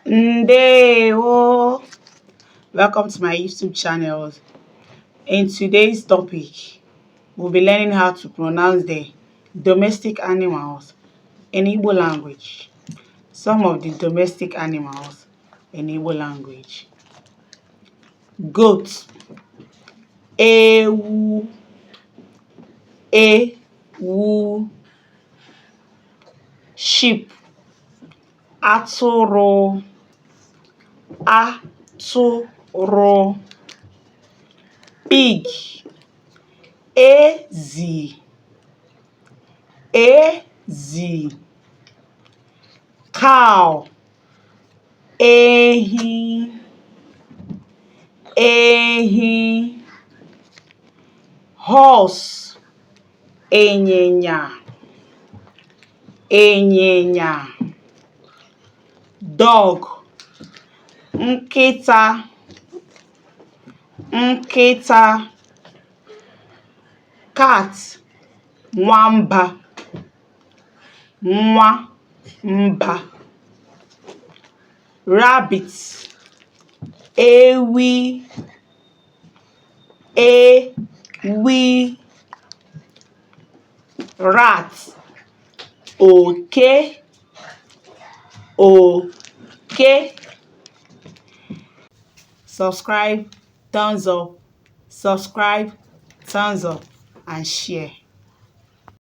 Ndewo. Welcome to my YouTube channel. In today's topic, we'll be learning how to pronounce the domestic animals in Igbo language. Some of the domestic animals in Igbo language. Goat, ewu, ewu. Sheep, atụrụ, atụrụ. Pig, ezi, ezi. Cow, ehi, ehi. Horse, ịnyịnya, ịnyịnya. Dog, nkịta, nkịta. Cat, nwamba, nwamba. Rabbit, ewi, ewi. Rat, oke, oke. Subscribe, thumbs up, subscribe, thumbs up, and share.